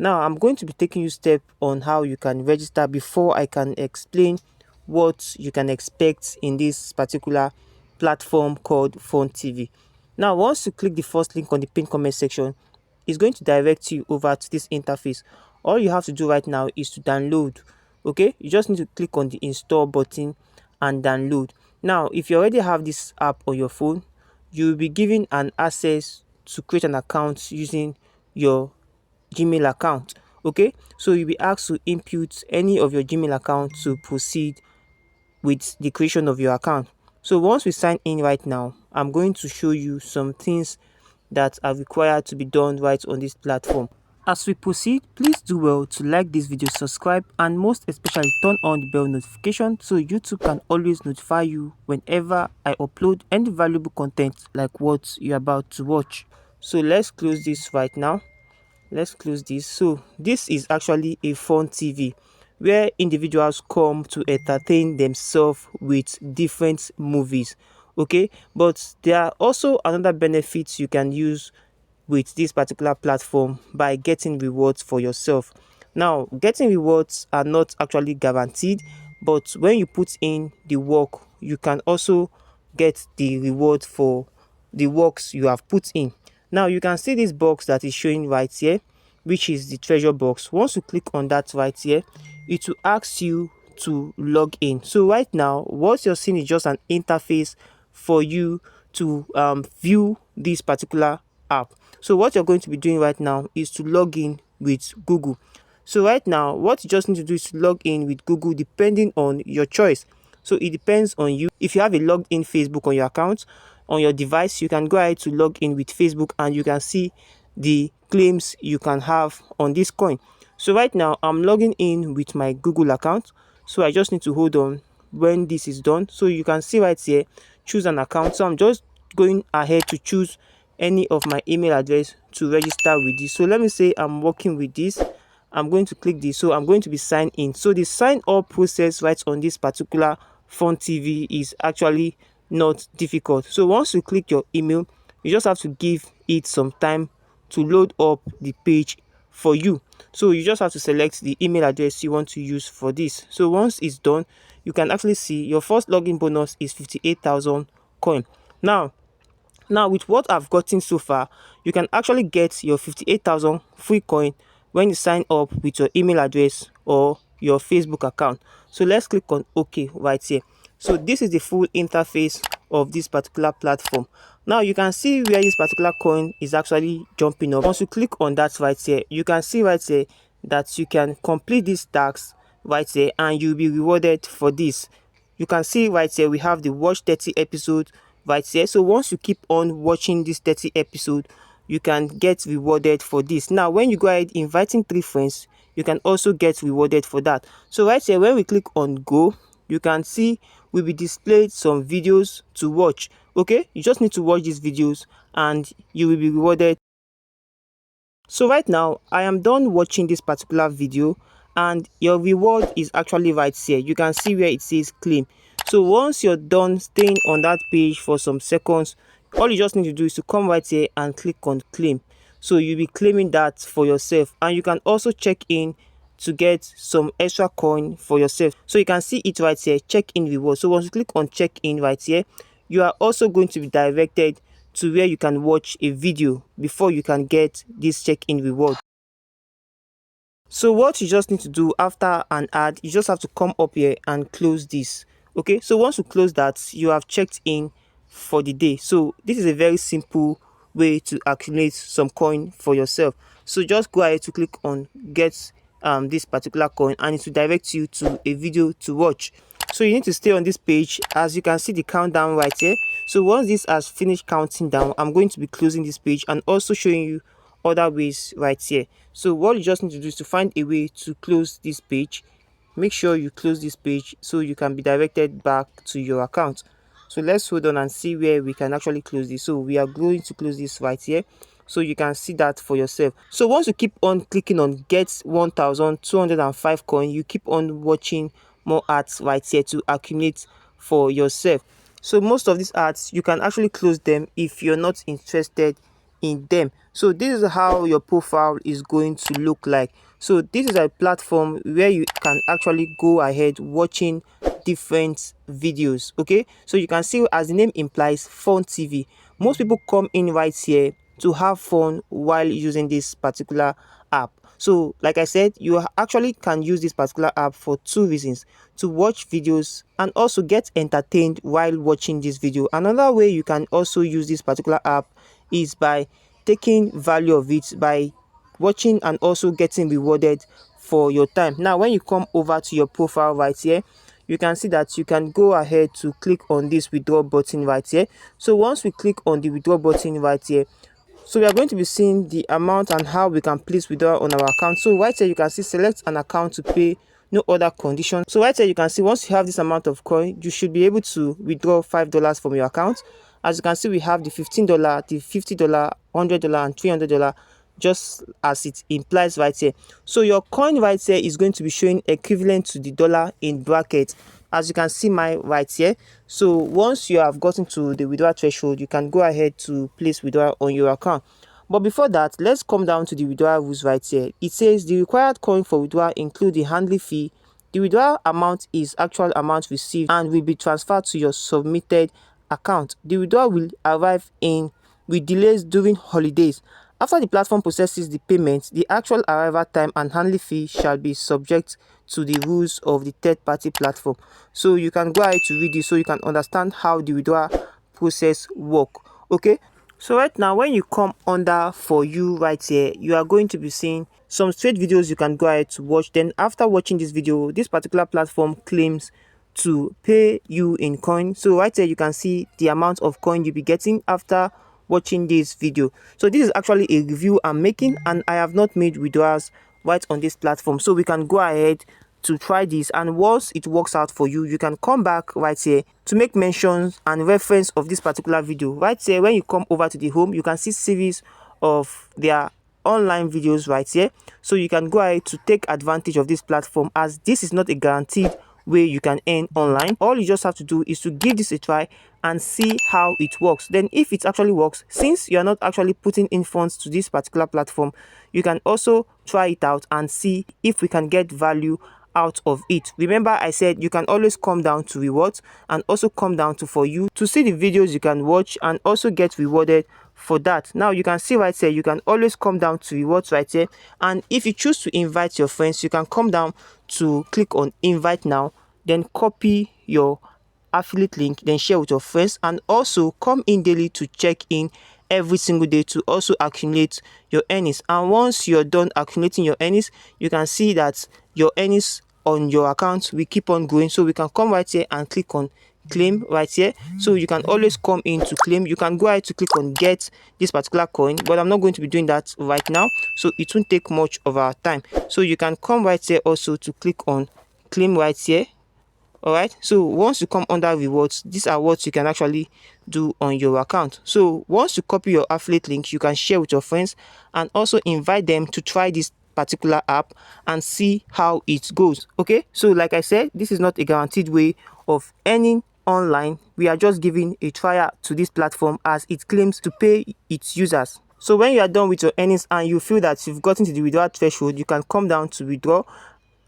Now I'm going to be taking you step on how you can register before I can explain what you can expect in this particular platform called FunTv. Now once you click the first link on the pinned comment section, it's going to direct you over to this interface. All you have to do right now is to download. Okay, you just need to click on the install button and download. Now if you already have this app on your phone, you'll be given an access to create an account using your Gmail account. Okay, so you'll be asked to input any of your Gmail account to proceed with the creation of your account. So once we sign in right now, I'm going to show you some things that are required to be done right on this platform. As we proceed, please do well to like this video, subscribe, and most especially turn on the bell notification so YouTube can always notify you whenever I upload any valuable content like what you're about to watch. So let's close this right now. Let's close this. So this is actually a FunTv where individuals come to entertain themselves with different movies. Okay, but there are also another benefits you can use with this particular platform by getting rewards for yourself. Now getting rewards are not actually guaranteed, but when you put in the work, you can also get the reward for the works you have put in. Now you can see this box that is showing right here, which is the treasure box. Once you click on that right here, it will ask you to log in. So right now what you're seeing is just an interface for you to view this particular app. So what you're going to be doing right now is to log in with Google. So right now what you just need to do is to log in with Google depending on your choice. So it depends on you. If you have a logged in Facebook on your account on your device, you can go ahead to log in with Facebook and you can see the claims you can have on this coin. So right now I'm logging in with my Google account, so I just need to hold on when this is done. So you can see right here, choose an account. So I'm just going ahead to choose any of my email address to register with this. So let me say I'm working with this. I'm going to click this. So I'm going to be signed in. So the sign up process right on this particular FunTv is actually not difficult. So once you click your email, you just have to give it some time to load up the page for you. So you just have to select the email address you want to use for this. So once it's done, you can actually see your first login bonus is 58,000 coin. Now with what I've gotten so far, you can actually get your 58,000 free coin when you sign up with your email address or your Facebook account. So let's click on OK right here. So this is the full interface of this particular platform. Now you can see where this particular coin is actually jumping up. Once you click on that right here, you can see right here that you can complete this task right here and you'll be rewarded for this. You can see right here we have the watch 30 episode right here. So once you keep on watching this 30 episode, you can get rewarded for this. Now when you go ahead inviting 3 friends, you can also get rewarded for that. So right here when we click on go, you can see will be displayed some videos to watch. Okay, you just need to watch these videos and you will be rewarded. So right now I am done watching this particular video and your reward is actually right here. You can see where it says claim. So once you're done staying on that page for some seconds, all you just need to do is to come right here and click on claim. So you'll be claiming that for yourself, and you can also check in to get some extra coin for yourself. So you can see it right here, check in reward. So once you click on check in right here, you are also going to be directed to where you can watch a video before you can get this check in reward. So what you just need to do after an ad, you just have to come up here and close this. Okay, so once you close that, you have checked in for the day. So this is a very simple way to accumulate some coin for yourself. So just go ahead to click on get this particular coin and it will direct you to a video to watch. So you need to stay on this page. As you can see the countdown right here. So once this has finished counting down, I'm going to be closing this page and also showing you other ways right here. So what you just need to do is to find a way to close this page. Make sure you close this page so you can be directed back to your account. So let's hold on and see where we can actually close this. So we are going to close this right here so you can see that for yourself. So once you keep on clicking on get 1,205 coin, you keep on watching more ads right here to accumulate for yourself. So most of these ads you can actually close them if you're not interested in them. So this is how your profile is going to look like. So this is a platform where you can actually go ahead watching different videos. Okay, so you can see, as the name implies, FunTv. Most people come in right here to have fun while using this particular app. So like I said, you actually can use this particular app for two reasons: to watch videos and also get entertained while watching this video. Another way you can also use this particular app is by taking value of it, by watching and also getting rewarded for your time. Now when you come over to your profile right here, you can see that you can go ahead to click on this withdraw button right here. So once we click on the withdraw button right here, so we are going to be seeing the amount and how we can place withdraw on our account. So right here you can see select an account to pay, no other condition. So right here you can see once you have this amount of coin, you should be able to withdraw $5 from your account. As you can see, we have the $15, the $50, $100 and $300, just as it implies right here. So your coin right here is going to be showing equivalent to the dollar in bracket, as you can see my right here. So once you have gotten to the withdrawal threshold, you can go ahead to place withdrawal on your account. But before that, let's come down to the withdrawal rules right here. It says the required coin for withdrawal include the handling fee. The withdrawal amount is actual amount received and will be transferred to your submitted account. The withdrawal will arrive in with delays during holidays. After the platform processes the payment, the actual arrival time and handling fee shall be subject to the rules of the third-party platform. So you can go ahead to read this so you can understand how the withdrawal process work. Okay, so right now when you come under for you right here, you are going to be seeing some straight videos you can go ahead to watch. Then after watching this video, this particular platform claims to pay you in coin. So right here you can see the amount of coin you'll be getting after watching this video. So this is actually a review I'm making, and I have not made withdrawals right on this platform. So we can go ahead to try this, and once it works out for you, you can come back right here to make mentions and reference of this particular video. Right here, when you come over to the home, you can see series of their online videos right here. So you can go ahead to take advantage of this platform, as this is not a guaranteed way you can earn online. All you just have to do is to give this a try and see how it works. Then if it actually works, since you are not actually putting in funds to this particular platform, you can also try it out and see if we can get value out of it. Remember, I said you can always come down to rewards and also come down to for you to see the videos you can watch and also get rewarded for that. Now you can see right here, you can always come down to rewards right here, and if you choose to invite your friends, you can come down to click on invite now, then copy your affiliate link, then share with your friends, and also come in daily to check in every single day to also accumulate your earnings. And once you're done accumulating your earnings, you can see that your earnings on your account will keep on growing. So we can come right here and click on claim right here. So you can always come in to claim. You can go ahead to click on get this particular coin, but I'm not going to be doing that right now, so it won't take much of our time. So you can come right here also to click on claim right here. All right, so once you come under rewards, these are what you can actually do on your account. So once you copy your affiliate link, you can share with your friends and also invite them to try this particular app and see how it goes. Okay, so like I said, this is not a guaranteed way of earning online. We are just giving a trial to this platform, as it claims to pay its users. So when you are done with your earnings and you feel that you've gotten to the withdrawal threshold, you can come down to withdraw,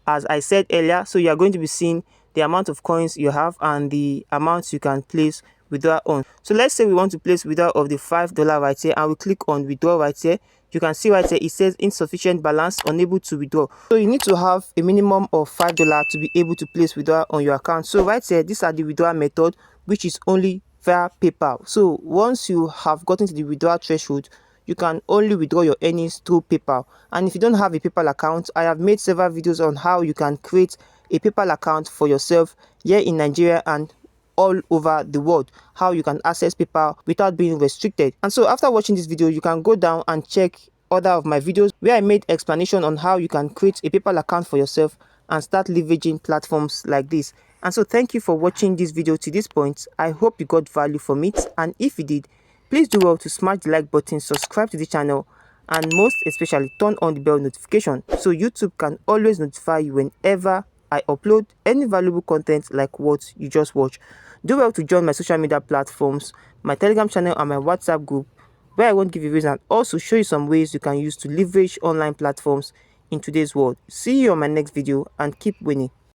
as I said earlier. So you are going to be seeing the amount of coins you have and the amount you can place withdrawal on. So let's say we want to place withdrawal of the $5 right here, and we click on withdraw right here. You can see right here it says insufficient balance, unable to withdraw. So you need to have a minimum of $5 to be able to place withdrawal on your account. So right here, these are the withdrawal method, which is only via PayPal. So once you have gotten to the withdrawal threshold, you can only withdraw your earnings through PayPal. And if you don't have a PayPal account, I have made several videos on how you can create a PayPal account for yourself here in Nigeria and all over the world, how you can access PayPal without being restricted. And so after watching this video, you can go down and check other of my videos where I made explanation on how you can create a PayPal account for yourself and start leveraging platforms like this. And so thank you for watching this video to this point. I hope you got value from it, and if you did, please do well to smash the like button, subscribe to the channel, and most especially turn on the bell notification so YouTube can always notify you whenever I upload any valuable content like what you just watched. Do well to join my social media platforms, my Telegram channel and my WhatsApp group where I won't give you and also show you some ways you can use to leverage online platforms in today's world. See you on my next video and keep winning.